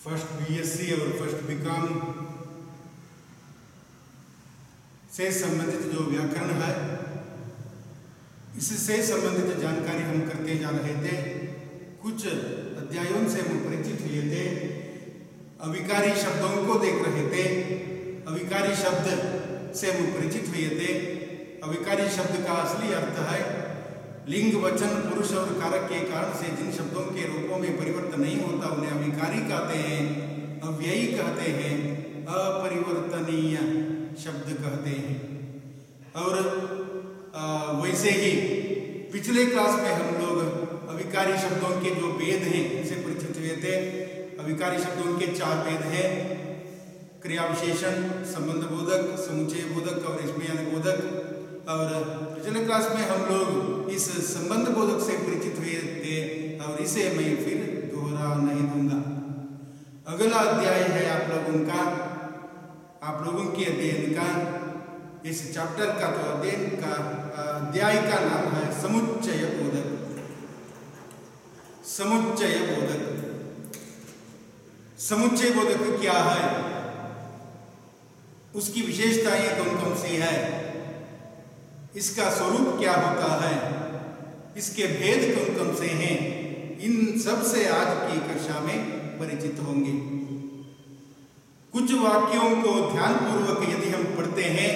First BSc और first BCom से संबंधित जो व्याकरण है, इससे संबंधित जानकारी हम करते जा रहे थे। कुछ अध्यायों से हम परिचित हुए थे, अविकारी शब्दों को देख रहे थे। अविकारी शब्द से हम परिचित हुए थे। अविकारी शब्द का असली अर्थ है लिंग, वचन, पुरुष और कारक के कारण से जिन शब्दों के रूपों में परिवर्तन नहीं होता उन्हें अविकारी कहते हैं, अव्ययी कहते हैं, अपरिवर्तनीय शब्द कहते हैं। और वैसे ही पिछले क्लास में हम लोग अविकारी शब्दों के जो भेद हैं इनसे परिचित हुए थे। अविकारी शब्दों के 4 भेद हैं: क्रिया विशेषण, संबंध बोधक, समुच्चय बोधक और स्मयान बोधक। और पिछले क्लास में हम लोग इस संबंध बोधक से परिचित हुए थे और इसे मैं फिर दोहरा नहीं दूंगा। अगला अध्याय है आप लोगों के अध्ययन का, इस चैप्टर का तो अध्याय का नाम है समुच्चय बोधक। समुच्चय बोधक, समुच्चय बोधक क्या है, उसकी विशेषताएं कौन कौन सी है, इसका स्वरूप क्या होता है, इसके भेद कौन कौन से हैं, इन सब से आज की कक्षा में परिचित होंगे। कुछ वाक्यों को ध्यानपूर्वक यदि हम पढ़ते हैं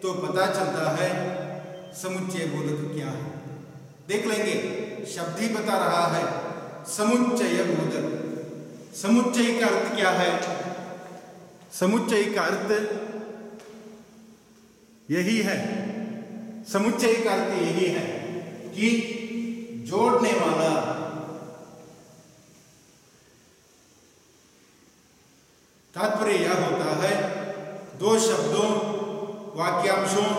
तो पता चलता है समुच्चय बोधक क्या है। देख लेंगे, शब्द ही बता रहा है समुच्चय बोधक। समुच्चय का अर्थ क्या है? समुच्चय का अर्थ यही है, समुच्चय का अर्थ यही है कि जोड़ने वाला, तात्पर्य यह होता है दो शब्दों, वाक्यांशों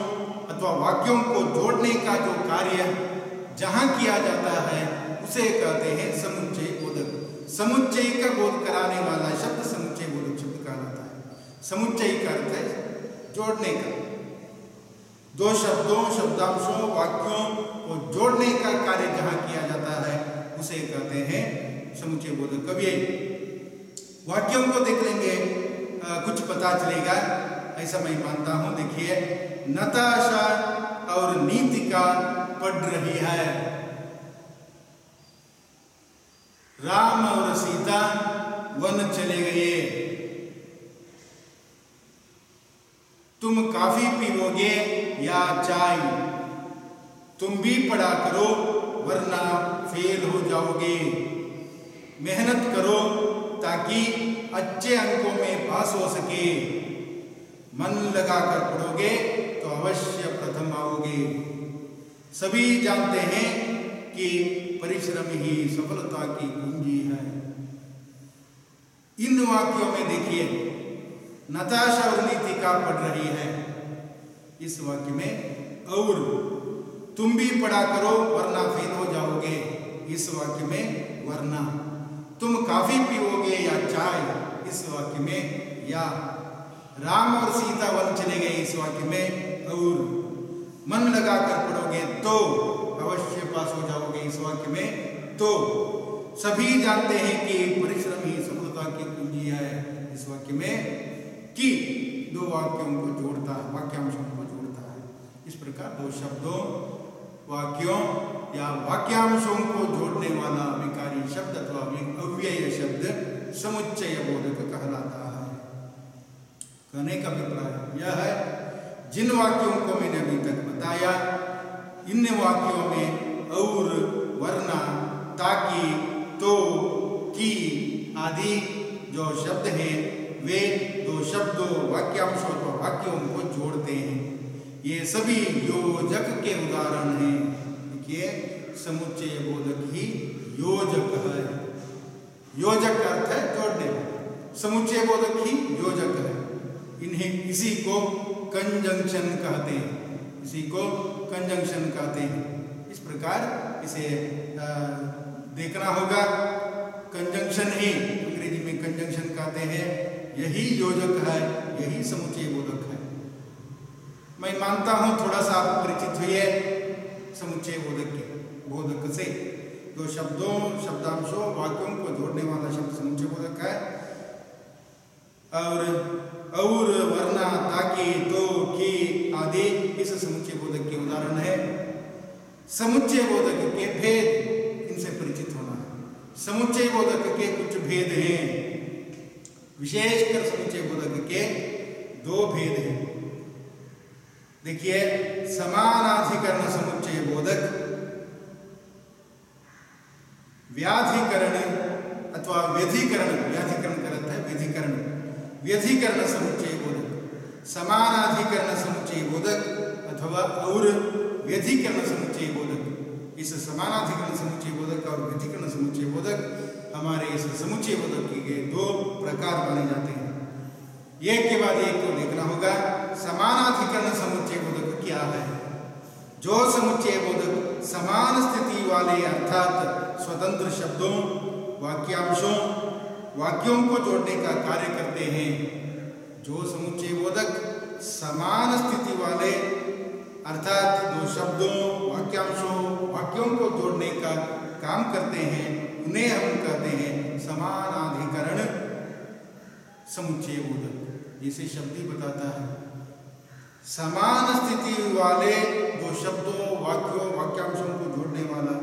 अथवा वाक्यों को जोड़ने का जो कार्य जहां किया जाता है उसे कहते हैं समुच्चय बोधक। समुच्चय का बोध कराने वाला शब्द समुच्चय बोधक शब्द कहलाता है। समुच्चय का अर्थ है जोड़ने का, दो शब्दों, शब्दांशों, वाक्यों को जोड़ने का कार्य जहां किया जाता है उसे कहते हैं समुच्चय बोधक। कभी वाक्यों को देख लेंगे, कुछ पता चलेगा, ऐसा मैं मानता हूं। देखिए, नताशा और नीतिका पढ़ रही है, राम और सीता वन चले गए, तुम कॉफी पीओगे या चाय, तुम भी पढ़ा करो वरना फेल हो जाओगे, मेहनत करो ताकि अच्छे अंकों में पास हो सके, मन लगाकर पढ़ोगे तो अवश्य प्रथम आओगे। सभी जानते हैं कि परिश्रम ही सफलता की कुंजी है। इन वाक्यों में देखिए, नताशा और नीतिका पढ़ रही है, इस वाक्य में, और तुम भी पढ़ा करो वरना फेल हो जाओगे, इस वाक्य में वरना, तुम कॉफी पीओगे या चाय, इस वाक्य में या, राम और सीता वन चले गए, इस वाक्य में और, मन लगाकर पढ़ोगे तो अवश्य पास हो जाओगे, इस वाक्य में तो, सभी जानते हैं कि परिश्रम ही सफलता की कुंजी है, इस वाक्य में कि दो वाक्यों को जोड़ता है, वाक्यांशों को जोड़ता है। इस प्रकार दो शब्दों, वाक्यों या वाक्यांशों को जोड़ने वाला अविकारी शब्द अथवा अव्यय शब्द समुच्चय बोधक कहलाता है। कहने का अभिप्राय यह है, जिन वाक्यों को मैंने अभी तक बताया, इन वाक्यों में और, वरना, ताकि, तो, की आदि जो शब्द हैं वे दो शब्दों, वाक्यांशों और वाक्यों को जोड़ते हैं। ये सभी योजक के उदाहरण हैं। देखिए, समुच्चय बोधक ही योजक है। योजक का अर्थ है जोड़ने वाला, समुच्चय बोधक ही योजक है। इसी को कंजंक्शन कहते हैं, इसी को कंजंक्शन कहते हैं। इस प्रकार इसे देखना होगा। कंजंक्शन ही अंग्रेजी में कंजंक्शन कहते हैं, यही योजक है, यही समुच्चय बोधक है। मैं मानता हूं थोड़ा सा आप परिचित हुए समुच्चय बोधक से। दो शब्दों, शब्दांशों, वाक्यों को जोड़ने वाला शब्द समुच्चय बोधक है। और वरना ताकि तो कि आदि इस समुच्चय बोधक के उदाहरण है। समुच्चय बोधक के भेद, इनसे परिचित होना है। समुच्चय बोधक के कुछ भेद हैं, विशेषकर समुच्चय बोधक के दो भेद हैं। देखिए, समानाधिकरण समुच्चय बोधक, व्याधिकरण अथवा व्यधिकरण, व्याधिकरण का अर्थ है व्यधिकरण, व्यधिकरण समुच्चय बोधक, समानाधिकरण समुच्चय बोधक अथवा और व्यधिकरण समुच्चय बोधक। इस समानाधिकरण समुच्चय बोधक और व्यधिकरण समुच्चय बोधक हमारे इस समुच्चय बोधक के दो प्रकार माने जाते हैं। एक के बाद एक को देखना होगा। समानाधिकरण समुच्चय बोधक क्या है? जो समुच्चय बोधक समान स्थिति वाले अर्थात स्वतंत्र शब्दों, वाक्यांशों, वाक्यों को जोड़ने का कार्य करते हैं। जो समुच्चय बोधक समान स्थिति वाले अर्थात दो शब्दों, वाक्यांशों, वाक्यों को जोड़ने का काम करते हैं, उन्हें हम कहते हैं समानाधिकरण समुच्चय बोधक। जिसे शब्द ही बताता है, समान स्थिति वाले दो शब्दों, वाक्यों, वाक्यांशों को जोड़ने वाला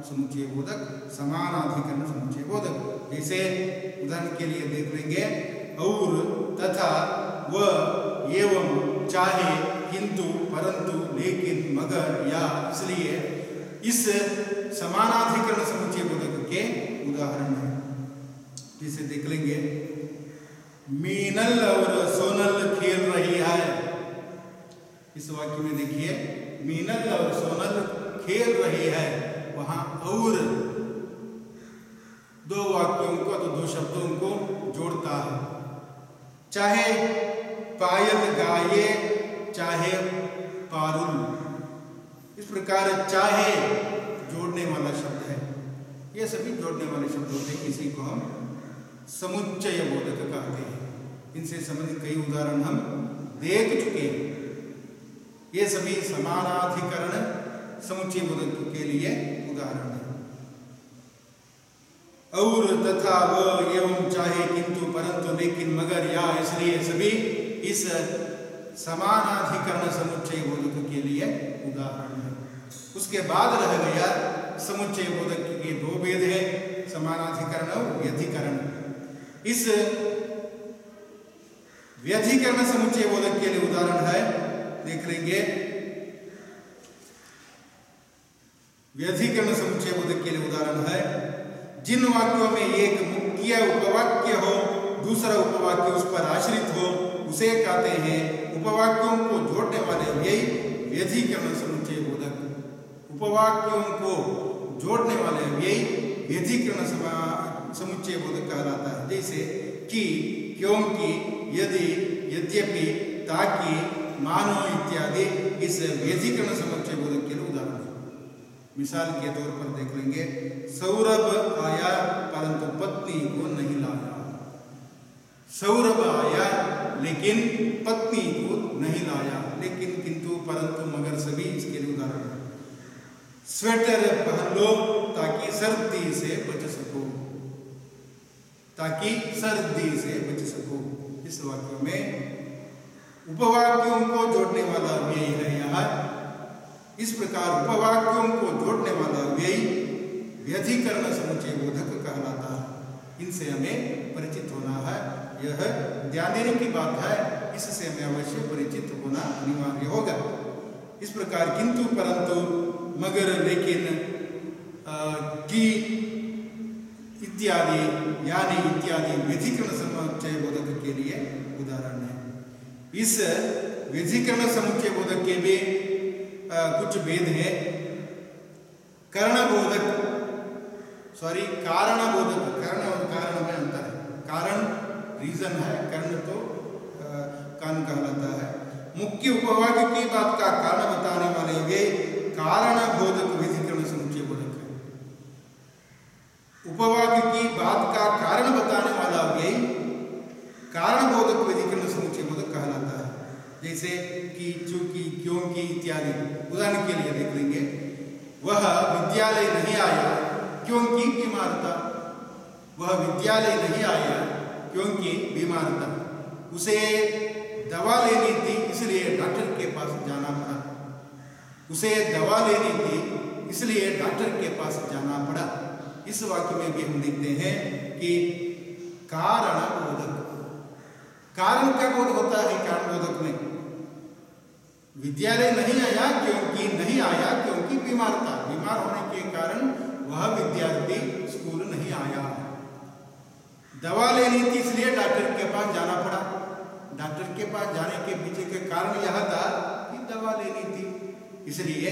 समुच्चय बोधक समानाधिकरण समुच्चय बोधक। जैसे उदाहरण के लिए देख लेंगे, और, तथा, व, एवं, चाहे, किंतु, परंतु, लेकिन, मगर, या, इसलिए, इस समानाधिकरण समुच्चय बोधक के उदाहरण हैं। जिसे देख लेंगे, मीनल और सोनल खेल रही है। इस वाक्य में देखिए, मीनल और सोनल खेल रही है। वहां और दो वाक्यों को, तो दो शब्दों को जोड़ता है। चाहे पायल गाये, चाहे पारुल, इस प्रकार चाहे जोड़ने वाला शब्द है। ये सभी जोड़ने वाले शब्द होते हैं, इसी को हम समुच्चय बोधक कहते हैं। इनसे संबंधित कई उदाहरण हम देख चुके हैं। ये सभी समानाधिकरण समुच्चय बोधक के लिए उदाहरण है। और, तथा, व, एवं, चाहे, किंतु, परंतु, लेकिन, मगर, या, इसलिए सभी इस समानाधिकरण समुच्चय बोधक के लिए उदाहरण है। उसके बाद रह गया समुच्चय बोधक के दो भेद है, समानाधिकरण और व्यधिकरण। इस व्यधिकरण समुच्चय बोधक के लिए उदाहरण है, देख लेंगे। व्यधिकरण समुच्चय बोधक के लिए उदाहरण है, जिन वाक्यों में एक मुख्य उपवाक्य हो, दूसरा उपवाक्य उस पर आश्रित हो, उसे कहते हैं उपवाक्यों को जोड़ने वाले व्यय व्यधिकरण समुच्चय बोधक। उपवाक्यों को जोड़ने वाले व्यय व्यधिकरण समुच्चय बोधक कहलाता है। जैसे कि, क्योंकि, यदि, यद्यपि, ताकि, मानो इत्यादि इस व्यधिकरण समुच्चय बोधक के लिए उदाहरण है। मिसाल के तौर पर देख लेंगे, सौरभ आया परंतु पत्नी को नहीं लाया। सौरभ आया लेकिन पत्नी को नहीं लाया। लेकिन, किंतु, परंतु, मगर सभी इसके लिए उदाहरण है। स्वेटर पहन लो ताकि सर्दी से बच सको, ताकि सर्दी से बच सको। इस वाक्य में उपवाक्यों को जोड़ने वाला व्यय है यहाँ। इस प्रकार उपवाक्यों को जोड़ने वाला व्यय व्यधिकरण समुच्चय बोधक कहलाता है। इनसे हमें परिचित होना है, यह ध्यान देने की बात है। इससे हमें अवश्य परिचित होना अनिवार्य होगा। इस प्रकार किंतु, परंतु, मगर, लेकिन, कि इत्यादि, यानी इत्यादि व्यधिकरण समुच्चय बोधक के लिए उदाहरण है। इस व्यधिकरण समुच्चय बोधक के भी कुछ भेद हैं। कारणबोधक, कर्ण और कारण में अंतर है। कारण रीजन है, कर्ण तो कारण कहलाता है। मुख्य उपवाक्य की बात का कारण बताने वाले वे कारणबोधक व्यधिकरण समुच्चय बोधक है। उपवाक्य की बात का कारण बताने वाला वे कारणबोधक व्यधिकरण समुच्चय बोधक कहलाता है। जैसे कि, चूंकि, क्योंकि इत्यादि। उदाहरण के लिए देख लेंगे, वह विद्यालय नहीं आया क्योंकि बीमार था। वह विद्यालय नहीं आया क्योंकि बीमार था। उसे दवा लेनी थी, इसलिए डॉक्टर के पास जाना पड़ा। उसे दवा लेनी थी, इसलिए डॉक्टर के पास जाना पड़ा। इस वाक्य में भी हम देखते हैं कि कारण बोधक, कारण का बोध होता है कारण बोधक में। विद्यालय नहीं आया क्योंकि बीमार था। बीमार होने के कारण वह विद्यार्थी स्कूल नहीं आया। दवा लेनी थी, इसलिए डॉक्टर के पास जाना पड़ा। डॉक्टर के पास जाने के पीछे का कारण यह था कि दवा लेनी थी, इसलिए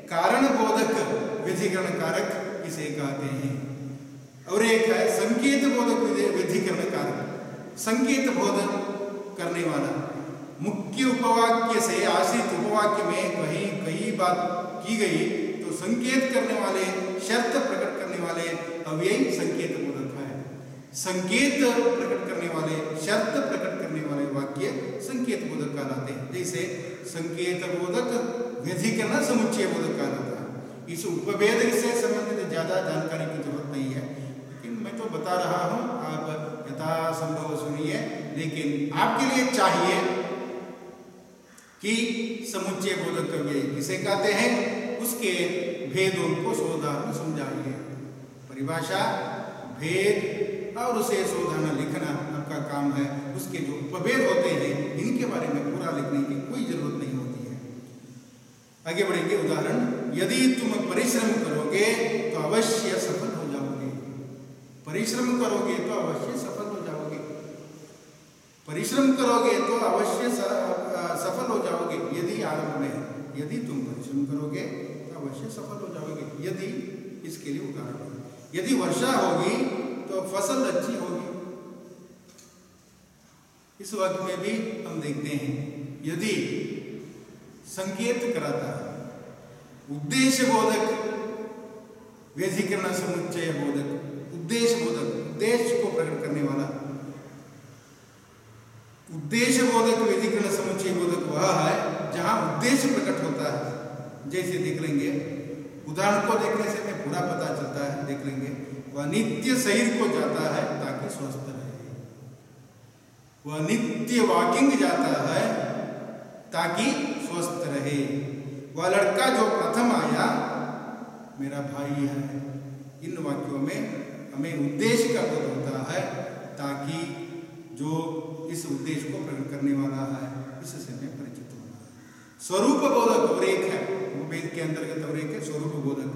कारण बोधक विधिकरण कारक इसे कहते हैं। और एक है संकेत बोधक विधिकरण कारक। संकेत बोधक करने वाला, मुख्य उपवाक्य से आश्रित उपवाक्य में कहीं कई बात की गई तो संकेत करने वाले, शर्त प्रकट करने वाले अव्ययी संकेत बोधक है। संकेत प्रकट करने वाले, शर्त प्रकट करने वाले वाक्य संकेत बोधक कहलाते हैं। जैसे संकेत बोधक व्यधिकरण समुच्चय बोधक कहलाता है। इस उपभेद से संबंधित ज्यादा जानकारी की जरूरत नहीं है, लेकिन मैं तो बता रहा हूं, आप यथासंभव सुनिए। लेकिन आपके लिए चाहिए कि समुच्चय बोधक अव्यय किसे कहते हैं, उसके भेदों को सोधारण समझाइए। परिभाषा, भेद और उसे सोधारण लिखना आपका काम है। उसके जो उपभेद होते हैं इनके बारे में पूरा लिखने की कोई जरूरत नहीं होती है। आगे बढ़ेंगे। उदाहरण, यदि तुम परिश्रम करोगे तो अवश्य सफल हो जाओगे। परिश्रम करोगे तो अवश्य सफल हो जाओगे। परिश्रम करोगे तो अवश्य सफल हो जाओगे। यदि आरंभ में, यदि तुम परिश्रम करोगे तो अवश्य सफल हो जाओगे। यदि, इसके लिए उदाहरण, यदि वर्षा होगी तो फसल अच्छी होगी। इस वाक्य में भी हम देखते हैं यदि संकेत कराता है। उद्देश्य बोधक व्यधिकरण समुच्चय बोधक, उद्देश्य बोधक, उद्देश्य को प्रकट करने वाला। उद्देश्य बोधक व्यधिकरण समुच्चय बोधक वह है जहां उद्देश्य प्रकट होता है। जैसे देख लेंगे, उदाहरण को देखने से हमें पूरा पता चलता है। देख लेंगे, वह नित्य शरीर को जाता है ताकि स्वस्थ रहे। वह नित्य वॉकिंग जाता है ताकि स्वस्थ रहे। वह लड़का जो प्रथम आया मेरा भाई है। इन वाक्यों में हमें उद्देश्य का बोध होता है ताकि जो इस उद्देश्य को प्रकट करने वाला है इससे हमें परिचित होना है। स्वरूप बोधक और एक है, वेद के अंतर्गत और एक है स्वरूप बोधक।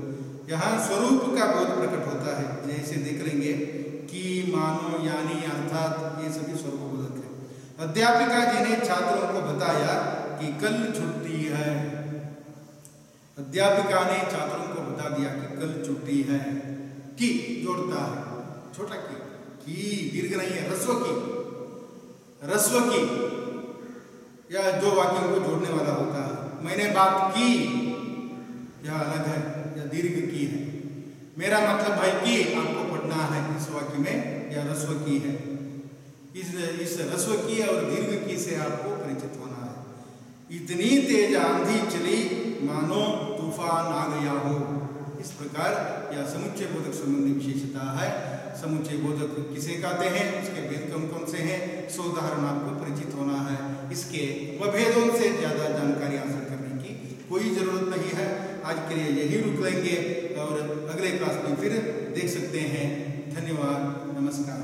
यहाँ स्वरूप का बोध प्रकट होता है। जैसे देख लेंगे कि, मानो, यानी, अर्थात, ये सभी स्वरूप बोधक है। अध्यापिका जी ने छात्रों को बताया कि कल छुट्टी है। अध्यापिका ने छात्रों को बता दिया कि कल छुट्टी है। की जोड़ता है, छोटा की दीर्घ नहीं है, रस्व की, या जो वाक्यों को जोड़ने वाला होता है। मैंने बात की, यह अलग है, या दीर्घ की है। मेरा मतलब है कि आपको पढ़ना है। इस वाक्य में यह रस्व की है। इस रस्व की और दीर्घ की से आपको परिचित होना है। इतनी तेज आंधी चली मानो तूफान आ गया हो। इस प्रकार यह समुच्चय बोधक संबंधी विशेषता है। समुच्चय बोधक किसे कहते हैं, उसके भेद कौन कौन से हैं, सो उदाहरण आपको परिचित होना है। इसके उपभेदों से ज्यादा जानकारी हासिल करने की कोई जरूरत नहीं है। आज के लिए यही रुक लेंगे और अगले क्लास में फिर देख सकते हैं। धन्यवाद, नमस्कार।